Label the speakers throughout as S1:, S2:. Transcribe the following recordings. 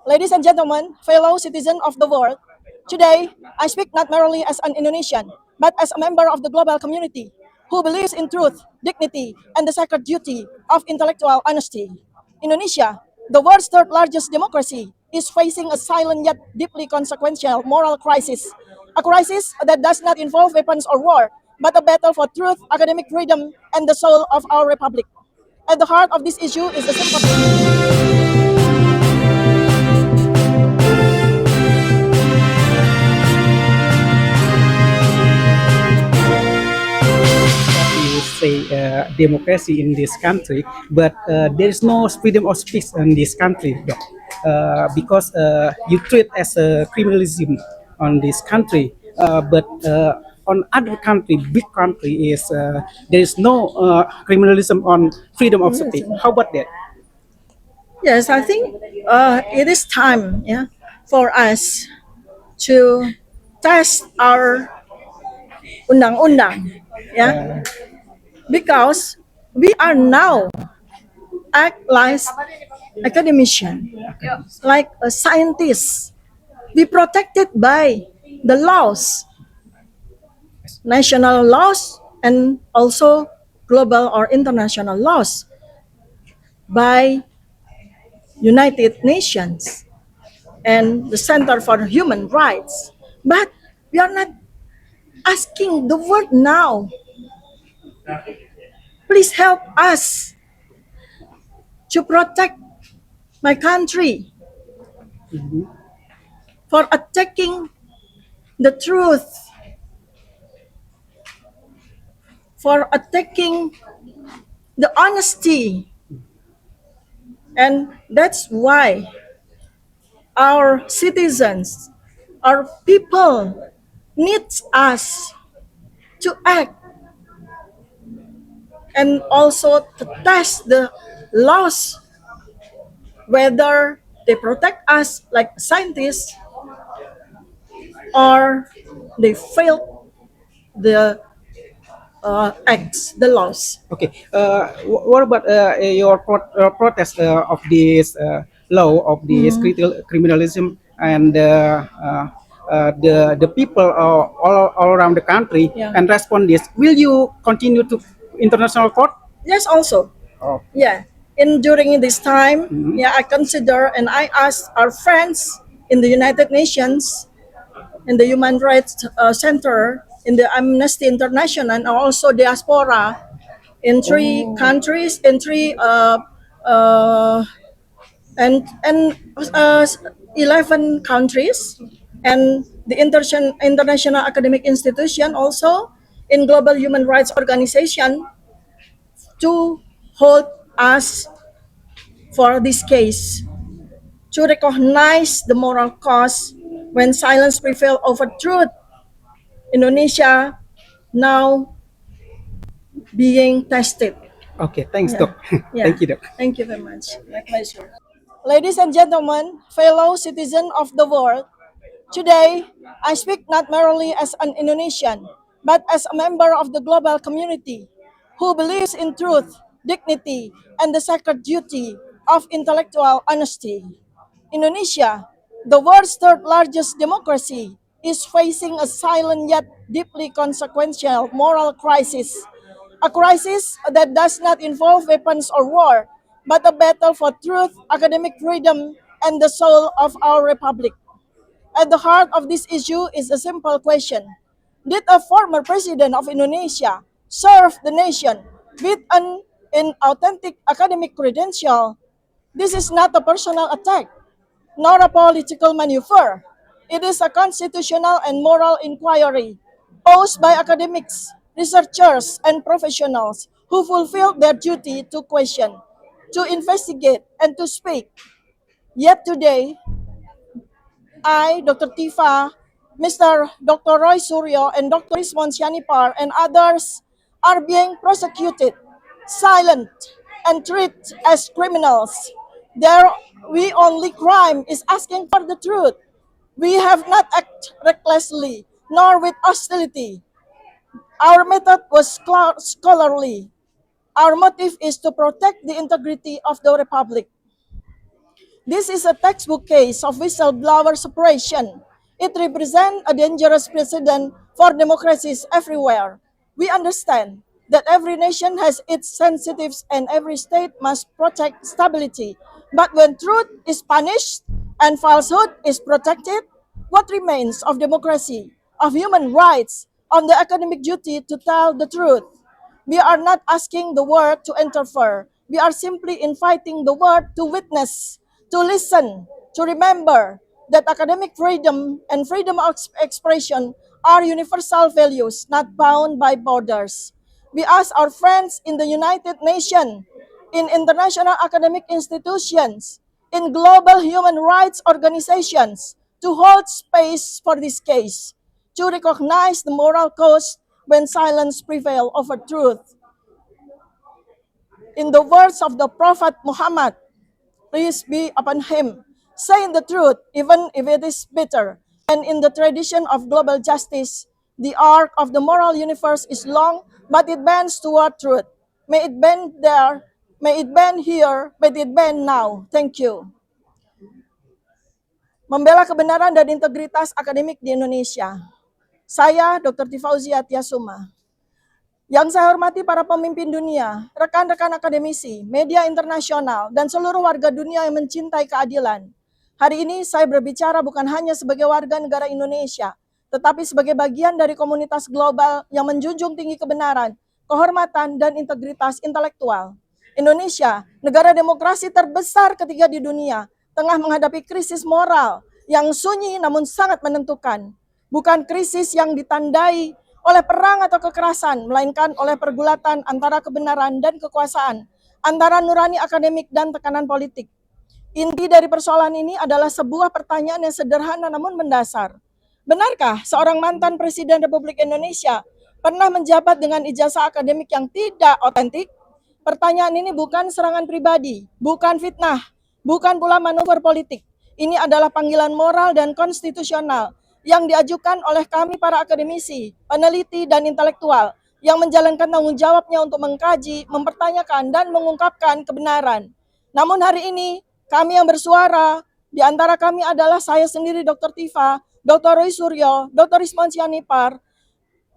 S1: Ladies and gentlemen, fellow citizens of the world, today I speak not merely as an Indonesian, but as a member of the global community who believes in truth, dignity, and the sacred duty of intellectual honesty. Indonesia, the world's third largest democracy, is facing a silent yet deeply consequential moral crisis. A crisis that does not involve weapons or war, but a battle for truth, academic freedom, and the soul of our republic. At the heart of this issue is the simple.
S2: You say democracy in this country, but there is no freedom of speech in this country, Doc. Because you treat as a criminalism on this country, but on other country, big country is there is no criminalism on freedom of speech. How about that?
S1: Yes, I think it is time, yeah, for us to test our undang-undang, yeah, because we are now act like academician, like a scientist. We protected by the laws, national laws, and also global or international laws by United Nations and the Center for Human Rights. But we are not asking the world now, please help us to protect my country for attacking the truth, for attacking the honesty. And that's why our citizens, our people needs us to act and also to test the laws, whether they protect us like scientists or they fail the acts, the laws.
S2: Okay. What about your protest of this law of this criminalism and the people all around the country
S1: Yeah.
S2: and respond this? Will you continue to international court?
S1: Yes, also.
S2: Oh.
S1: Yeah. In during this time,
S2: Mhm.
S1: yeah, I consider and I ask our friends in the United Nations, in the Human Rights Center, in the Amnesty International, and also diaspora in three countries, in three uh, and 11 countries, and the international academic institution also in global human rights organization to hold us for this case, to recognize the moral cost when silence prevails over truth. Indonesia now being tested.
S2: Okay. Thanks,
S1: Yeah.
S2: Doc.
S1: Yeah.
S2: Thank you, Doc.
S1: Thank you very much. My pleasure. Ladies and gentlemen, fellow citizens of the world, today I speak not merely as an Indonesian, but as a member of the global community who believes in truth, dignity, and the sacred duty of intellectual honesty. Indonesia, the world's third largest democracy, is facing a silent yet deeply consequential moral crisis. A crisis that does not involve weapons or war, but a battle for truth, academic freedom, and the soul of our republic. At the heart of this issue is a simple question. Did a former president of Indonesia serve the nation with an inauthentic academic credential? This is not a personal attack, nor a political maneuver. It is a constitutional and moral inquiry posed by academics, researchers, and professionals who fulfill their duty to question, to investigate, and to speak. Yet today, I, Dr. Tifa, Mr. Dr. Roy Suryo, and Dr. Ismon Shanipar, and others are being prosecuted, silent, and treated as criminals. Their we only crime is asking for the truth. We have not acted recklessly, nor with hostility. Our method was scholarly. Our motive is to protect the integrity of the Republic. This is a textbook case of whistleblower suppression. It represents a dangerous precedent for democracies everywhere. We understand that every nation has its sensitives and every state must protect stability. But when truth is punished and falsehood is protected, what remains of democracy, of human rights, of the academic duty to tell the truth? We are not asking the world to interfere. We are simply inviting the world to witness, to listen, to remember that academic freedom and freedom of expression are universal values not bound by borders. We ask our friends in the United Nations, in international academic institutions, in global human rights organizations to hold space for this case, to recognize the moral cost when silence prevails over truth. In the words of the Prophet Muhammad, peace be upon him, saying the truth, even if it is bitter. And in the tradition of global justice, the arc of the moral universe is long, but it bends toward truth. May it bend there, may it bend here, may it bend now. Thank you. Membela kebenaran dan integritas akademik di Indonesia. Saya, Dr. Tifauzia Tiasuma. Yang saya hormati para pemimpin dunia, rekan-rekan akademisi, media internasional, dan seluruh warga dunia yang mencintai keadilan. Hari ini saya berbicara bukan hanya sebagai warga negara Indonesia, tetapi sebagai bagian dari komunitas global yang menjunjung tinggi kebenaran, kehormatan, dan integritas intelektual. Indonesia, negara demokrasi terbesar ketiga di dunia, tengah menghadapi krisis moral yang sunyi namun sangat menentukan. Bukan krisis yang ditandai oleh perang atau kekerasan, melainkan oleh pergulatan antara kebenaran dan kekuasaan, antara nurani akademik dan tekanan politik. Inti dari persoalan ini adalah sebuah pertanyaan yang sederhana namun mendasar. Benarkah seorang mantan Presiden Republik Indonesia pernah menjabat dengan ijazah akademik yang tidak otentik? Pertanyaan ini bukan serangan pribadi, bukan fitnah, bukan pula manuver politik. Ini adalah panggilan moral dan konstitusional yang diajukan oleh kami para akademisi, peneliti, dan intelektual yang menjalankan tanggung jawabnya untuk mengkaji, mempertanyakan, dan mengungkapkan kebenaran. Namun hari ini, kami yang bersuara, di antara kami adalah saya sendiri Dr. Tifa, Dr. Roy Suryo, Dr. Ismon Sianipar,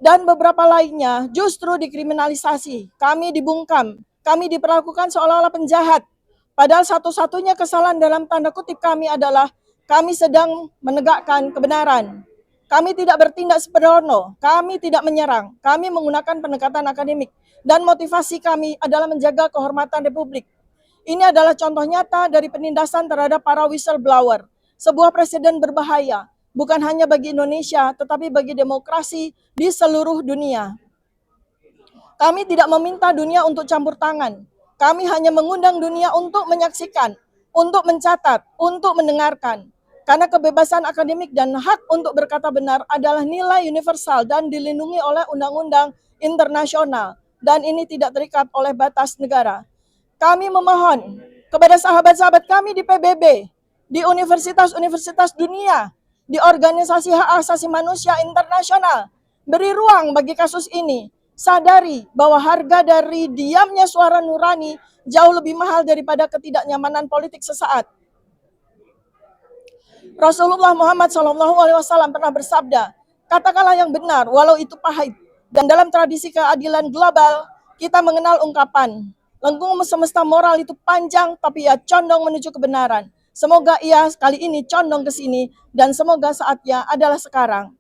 S1: dan beberapa lainnya justru dikriminalisasi. Kami dibungkam, kami diperlakukan seolah-olah penjahat. Padahal satu-satunya kesalahan dalam tanda kutip kami adalah kami sedang menegakkan kebenaran. Kami tidak bertindak sembrono, kami tidak menyerang, kami menggunakan pendekatan akademik. Dan motivasi kami adalah menjaga kehormatan Republik. Ini adalah contoh nyata dari penindasan terhadap para whistleblower. Sebuah presiden berbahaya, bukan hanya bagi Indonesia, tetapi bagi demokrasi di seluruh dunia. Kami tidak meminta dunia untuk campur tangan. Kami hanya mengundang dunia untuk menyaksikan, untuk mencatat, untuk mendengarkan. Karena kebebasan akademik dan hak untuk berkata benar adalah nilai universal dan dilindungi oleh undang-undang internasional. Dan ini tidak terikat oleh batas negara. Kami memohon kepada sahabat-sahabat kami di PBB, di universitas-universitas dunia, di organisasi hak asasi manusia internasional, beri ruang bagi kasus ini. Sadari bahwa harga dari diamnya suara nurani jauh lebih mahal daripada ketidaknyamanan politik sesaat. Rasulullah Muhammad SAW pernah bersabda, katakanlah yang benar walau itu pahit. Dan dalam tradisi keadilan global, kita mengenal ungkapan, lengkung semesta moral itu panjang tapi ia condong menuju kebenaran. Semoga ia kali ini condong ke sini dan semoga saatnya adalah sekarang.